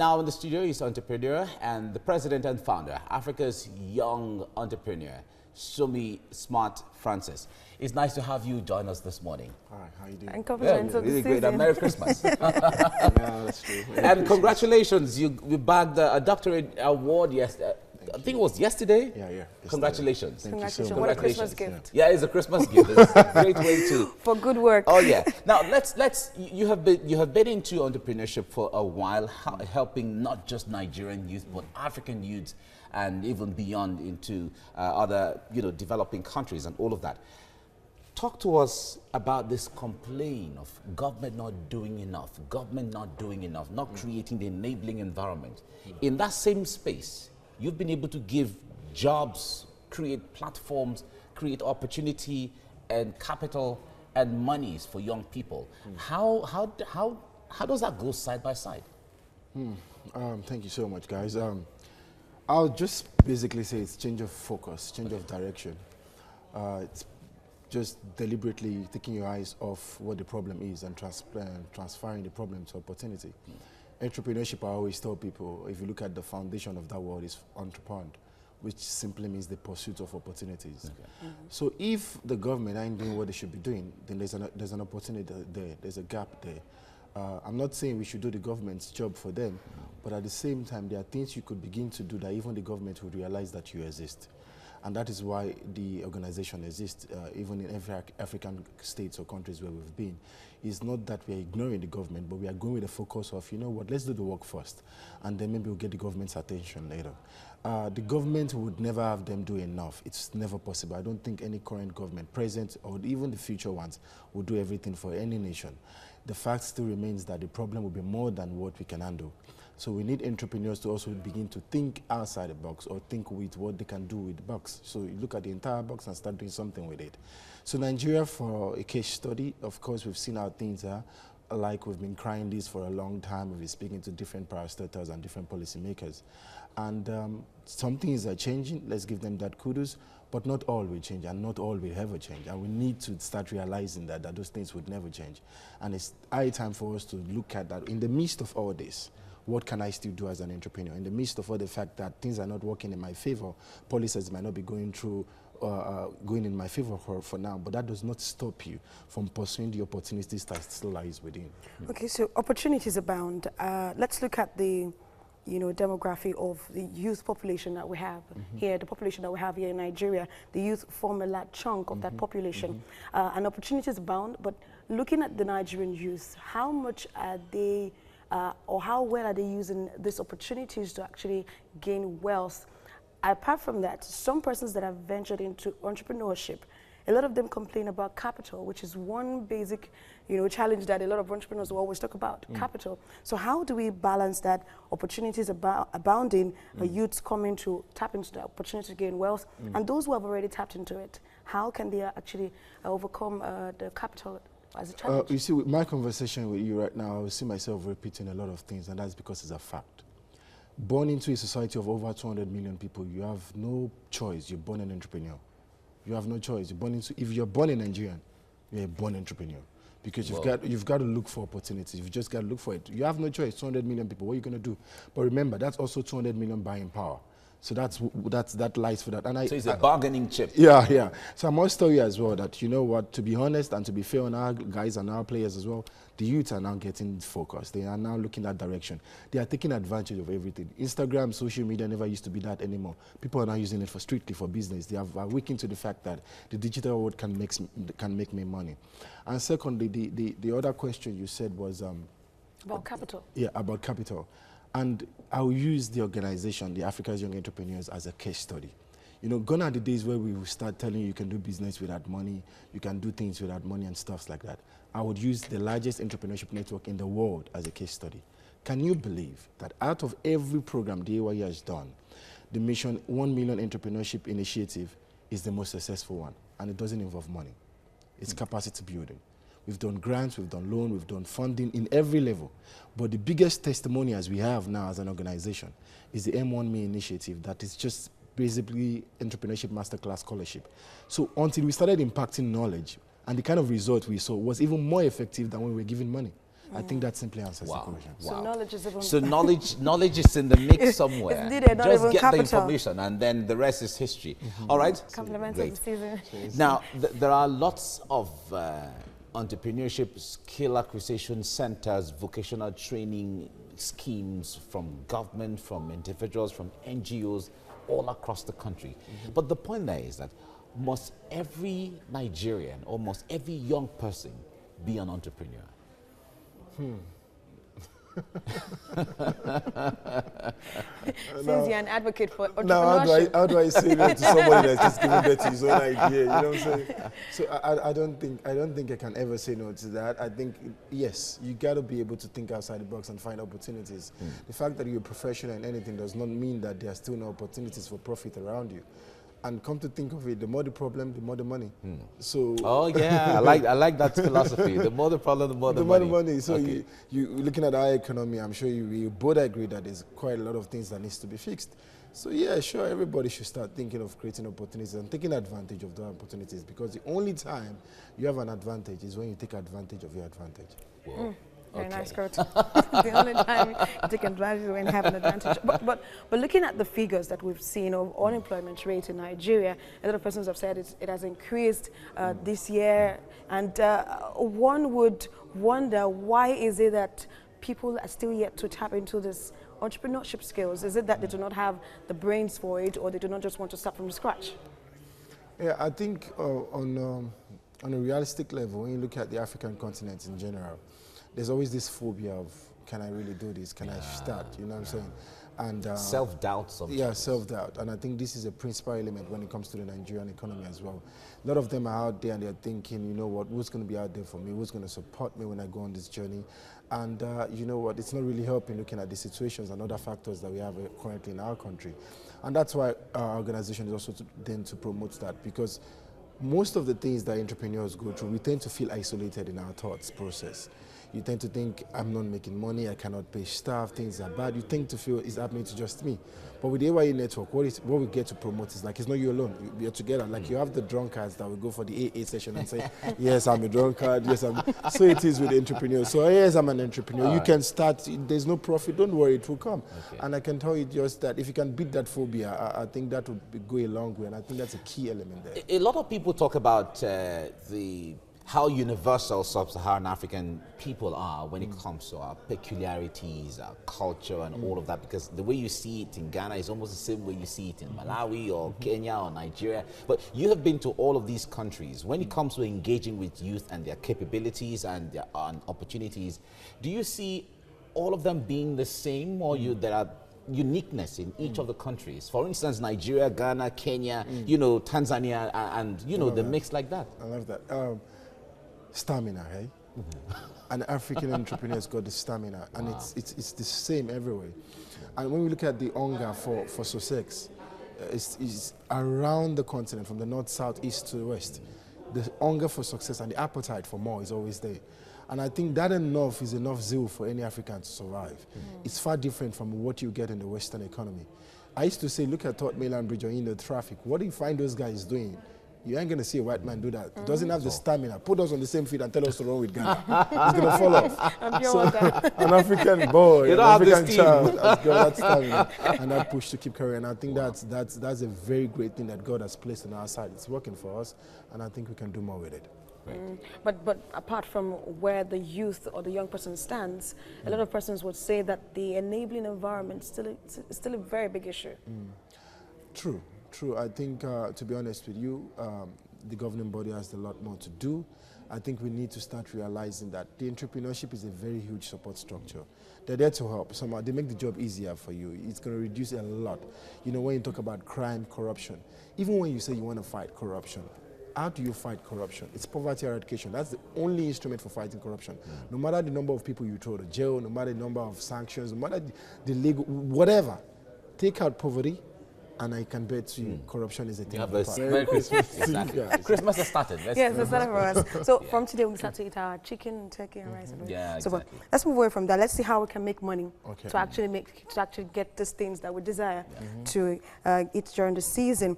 now in the studio is entrepreneur and the president and founder, Africa's young entrepreneur, Somi Smart Francis. It's nice to have you join us this morning. Hi, how you doing? And compliments of the really season. great. And Merry Christmas. Yeah, that's true. And congratulations, you bagged a doctorate award yesterday. I think it was yesterday. Yeah. Yesterday. Congratulations. Thank you so Congratulations. much. What a Christmas Congratulations. gift. Yeah, it's a Christmas gift. It's a great way to. For good work. Oh yeah. Now you have been into entrepreneurship for a while, helping not just Nigerian youth but African youths and even beyond into other developing countries and all of that. Talk to us about this complaint of government not doing enough, not creating the enabling environment. In that same space, you've been able to give jobs, create platforms, create opportunity and capital and monies for young people. How does that go side by side? Thank you so much, guys. I'll just basically say it's change of focus, change of direction. It's just deliberately taking your eyes off what the problem is and transferring the problem to opportunity. Entrepreneurship, I always tell people, if you look at the foundation of that word, is entrepreneur, which simply means the pursuit of opportunities. Okay. So if the government ain't doing what they should be doing, then there's an opportunity there, there's a gap there. I'm not saying we should do the government's job for them, but at the same time, there are things you could begin to do that even the government would realize that you exist. And that is why the organization exists, even in every African states or countries where we've been. It's not that we are ignoring the government, but we are going with the focus of, you know what, let's do the work first, and then maybe we'll get the government's attention later. The government would never have them do enough. It's never possible. I don't think any current government, present or even the future ones, will do everything for any nation. The fact still remains that the problem will be more than what we can handle. So we need entrepreneurs to also begin to think outside the box or think with what they can do with the box. So you look at the entire box and start doing something with it. So Nigeria, for a case study, of course, we've seen how things are. Like we've been crying this for a long time. We've been speaking to different parastatals and different policymakers. And some things are changing. Let's give them that kudos. But not all will change, and not all will ever change. And we need to start realizing that those things would never change. And it's high time for us to look at that in the midst of all this. What can I still do as an entrepreneur? In the midst of all the fact that things are not working in my favor, policies might not be going through, going in my favor for now, but that does not stop you from pursuing the opportunities that still lies within. Okay, so opportunities abound. Let's look at the demography of the youth population that we have here, the population that we have here in Nigeria. The youth form a large chunk of that population. And opportunities abound, but looking at the Nigerian youth, how much are they or how well are they using these opportunities to actually gain wealth? Apart from that, some persons that have ventured into entrepreneurship, a lot of them complain about capital, which is one basic challenge that a lot of entrepreneurs will always talk about, capital. So how do we balance that opportunities abounding, youths coming to tap into the opportunity to gain wealth, and those who have already tapped into it, how can they actually overcome the capital as a challenge? You see, with my conversation with you right now, I see myself repeating a lot of things, and that's because it's a fact. Born into a society of over 200 million people, you have no choice. You're born an entrepreneur. You have no choice. You're born into, if you're born a Nigerian, you're a born entrepreneur. Because you've got to look for opportunities. You've just got to look for it. You have no choice. 200 million people, what are you going to do? But remember, that's also 200 million buying power. So that lies for that. And so it's a bargaining chip. Yeah. So I must tell you as well that, you know what, to be honest and to be fair on our guys and our players as well, the youth are now getting focused. They are now looking that direction. They are taking advantage of everything. Instagram, social media never used to be that anymore. People are now using it strictly for business. They are awakened to the fact that the digital world can make me money. And secondly, the other question you said was... about capital. Yeah, about capital. And I'll use the organization, the Africa's Young Entrepreneurs, as a case study. You know, gone are the days where we will start telling you can do business without money, you can do things without money and stuff like that. I would use the largest entrepreneurship network in the world as a case study. Can you believe that out of every program the AYE has done, the Mission 1 Million Entrepreneurship Initiative is the most successful one, and it doesn't involve money. It's capacity building. We've done grants, we've done loan, we've done funding in every level. But the biggest testimony as we have now as an organization is the M1Me initiative that is just basically entrepreneurship masterclass scholarship. So until we started impacting knowledge, and the kind of result we saw was even more effective than when we were giving money. I think that simply answers the Wow. question. So Wow. knowledge is even... So knowledge is in the mix somewhere. It's needed, not Just even get capital. the information, and then the rest is history. All right. Compliments Great. of the season. Now, there are lots of entrepreneurship skill acquisition centers, vocational training schemes from government, from individuals, from NGOs, all across the country. But the point there is that must every Nigerian, or must every young person be an entrepreneur? Since you're an advocate for entrepreneurship. Now, how do I say that to somebody that's just giving birth to his own idea? You know what I'm saying? So I don't think I can ever say no to that. I think yes, you got to be able to think outside the box and find opportunities. The fact that you're a professional in anything does not mean that there are still no opportunities for profit around you. And come to think of it, the more the problem, the more the money. So Oh yeah, I like that philosophy. The more the problem, the more the money. So Okay. you looking at our economy, I'm sure you both agree that there's quite a lot of things that needs to be fixed. So yeah, sure, everybody should start thinking of creating opportunities and taking advantage of those opportunities, because the only time you have an advantage is when you take advantage of your advantage. Whoa. Very Okay. nice quote. The only time you take advantage is when you have an advantage. But looking at the figures that we've seen of unemployment rate in Nigeria, a lot of persons have said it has increased this year, and one would wonder, why is it that people are still yet to tap into this entrepreneurship skills? Is it that they do not have the brains for it, or they do not just want to start from scratch? Yeah, I think on a realistic level, when you look at the African continent in general, there's always this phobia of, can I really do this? Can I start? You know what I'm saying? And Self-doubt sometimes. yeah, self-doubt. And I think this is a principal element when it comes to the Nigerian economy as well. A lot of them are out there and they're thinking, you know what, who's going to be out there for me? Who's going to support me when I go on this journey? And you know what, it's not really helping looking at the situations and other factors that we have currently in our country. And that's why our organization is also to promote that, because most of the things that entrepreneurs go through, we tend to feel isolated in our thoughts process. You tend to think, I'm not making money, I cannot pay staff, things are bad. You tend to feel it's happening to just me. But with the AYE network, what we get to promote is like, it's not you alone, you're together. Like you have the drunkards that will go for the AA session and say, yes, I'm a drunkard, yes, I'm. So it is with entrepreneurs. So yes, I'm an entrepreneur. You can start, there's no profit, don't worry, it will come. Okay. And I can tell you just that if you can beat that phobia, I think that would go a long way. And I think that's a key element there. A lot of people talk about how universal sub-Saharan African people are when it comes to our peculiarities, our culture, and all of that, because the way you see it in Ghana is almost the same way you see it in Malawi or Kenya or Nigeria. But you have been to all of these countries. When it comes to engaging with youth and their capabilities and their opportunities, do you see all of them being the same, or there are uniqueness in each of the countries? For instance, Nigeria, Ghana, Kenya, you know, Tanzania, and you know, the mix like that. I love that. Stamina, right? An African entrepreneur's got the stamina, and it's the same everywhere. And when we look at the hunger for success, it's around the continent, from the north, south, east to the west. The hunger for success and the appetite for more is always there. And I think that is enough zeal for any African to survive. It's far different from what you get in the Western economy. I used to say, look at Third Mainland Bridge or in the traffic. What do you find those guys doing? You ain't going to see a white man do that. He doesn't have the stamina. Put us on the same field and tell us to run with Ghana. He's going to fall off. So, an African boy, an African child has got that stamina and that push to keep carrying. I think that's a very great thing that God has placed on our side. It's working for us, and I think we can do more with it. But apart from where the youth or the young person stands, a lot of persons would say that the enabling environment is still a very big issue. True. I think, to be honest with you, the governing body has a lot more to do. I think we need to start realizing that the entrepreneurship is a very huge support structure. They're there to help. Somehow they make the job easier for you. It's going to reduce a lot. You know, when you talk about crime, corruption, even when you say you want to fight corruption, how do you fight corruption? It's poverty eradication. That's the only instrument for fighting corruption. No matter the number of people you throw to jail, no matter the number of sanctions, no matter the legal, whatever, take out poverty, and I can bet you corruption is a thing. Merry Christmas. Exactly. Christmas has started. Yes, it's started for us. So from today, we start to eat our chicken, turkey, and rice. Yeah, so exactly. let's move away from that. Let's see how we can make money to actually get these things that we desire to eat during the season.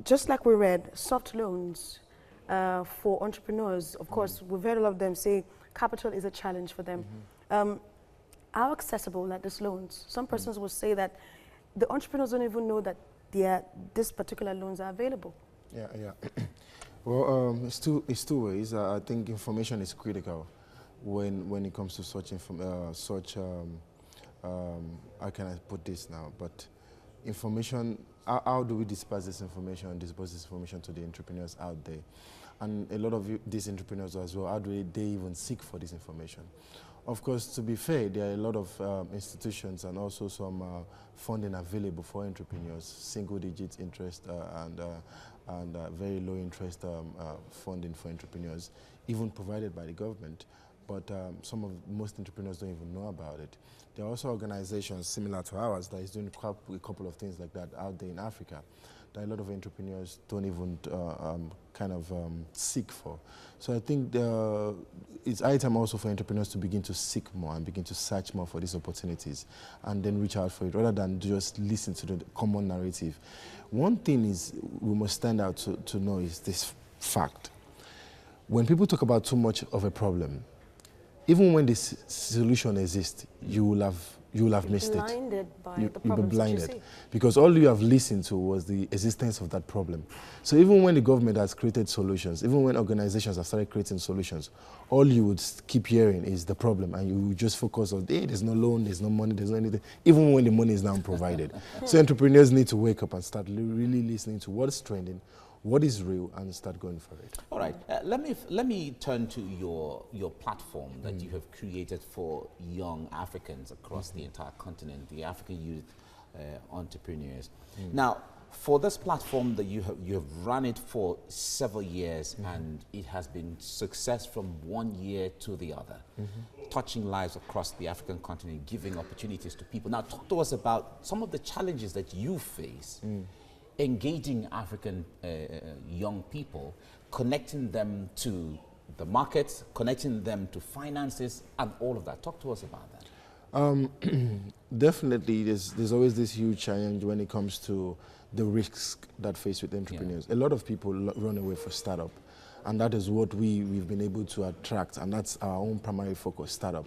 Just like we read, soft loans for entrepreneurs. Of course, we've heard a lot of them say capital is a challenge for them. How accessible are these loans? Some persons will say that the entrepreneurs don't even know that this particular loans are available. Yeah. Well, it's two ways. I think information is critical when it comes to such how can I put this now? But information, how do we disperse this information to the entrepreneurs out there? And a lot of these entrepreneurs as well, how do they even seek for this information? Of course, to be fair, there are a lot of institutions and also some funding available for entrepreneurs, single-digit interest and very low-interest funding for entrepreneurs, even provided by the government. But most entrepreneurs don't even know about it. There are also organizations similar to ours that is doing a couple of things like that out there in Africa that a lot of entrepreneurs don't even seek for. So I think it's high time also for entrepreneurs to begin to seek more and begin to search more for these opportunities and then reach out for it rather than just listen to the common narrative. One thing is we must stand out to know is this fact. When people talk about too much of a problem, even when this solution exists, you will have missed it. Blinded by the You'll be problems blinded that you see. because all you have listened to was the existence of that problem. So even when the government has created solutions, even when organizations have started creating solutions, all you would keep hearing is the problem, and you would just focus on, hey, there's no loan, there's no money, there's no anything, even when the money is now provided. So entrepreneurs need to wake up and start really listening to what's trending, what is real, and start going for it. All right, let me turn to your platform that you have created for young Africans across the entire continent, the African Youth Entrepreneurs. Now, for this platform that you have run it for several years, and it has been success from one year to the other, touching lives across the African continent, giving opportunities to people. Now, talk to us about some of the challenges that you face. Engaging African young people, connecting them to the markets, connecting them to finances, and all of that. Talk to us about that. Definitely, there's always this huge challenge when it comes to the risks that face with entrepreneurs. A lot of people run away for startup, and that is what we've been able to attract, and that's our own primary focus, startup.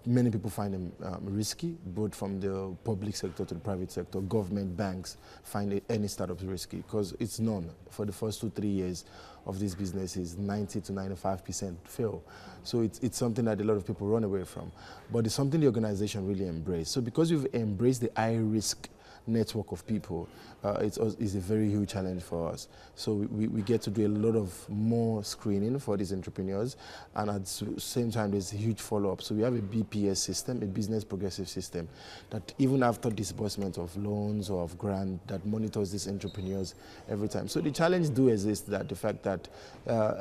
Many people find them risky, both from the public sector to the private sector. Government, banks find any startup risky because it's known for the first 2-3 years of these businesses, 90 to 95% fail. So it's something that a lot of people run away from. But it's something the organization really embraced. So because you've embraced the high risk network of people, it's a very huge challenge for us. So we get to do a lot of more screening for these entrepreneurs, and at the same time there's a huge follow-up. So we have a BPS system, a business progressive system, that even after disbursement of loans or of grant, that monitors these entrepreneurs every time. So the challenge do exist, that the fact that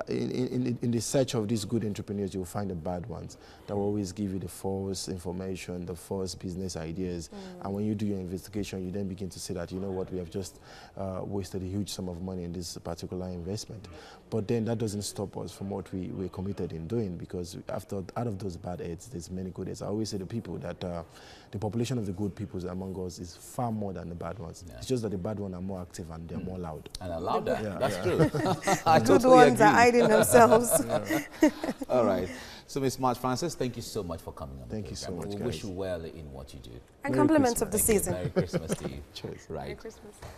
in the search of these good entrepreneurs, you'll find the bad ones that will always give you the false information, the false business ideas. And when you do your investigation, you then begin to say that, you know what, we have just wasted a huge sum of money in this particular investment. But then that doesn't stop us from what we're committed in doing, because out of those bad heads, there's many good heads. I always say to people that the population of the good people among us is far more than the bad ones. Yeah. It's just that the bad ones are more active and they're more loud. And are louder. Yeah, that's true. The good ones are hiding themselves. All right. So, Ms. Marge Francis, thank you so much for coming on. Thank you so much, We guys. wish you well in what you do. And compliments of the season. Merry Christmas to you. Cheers. Right. Merry Christmas.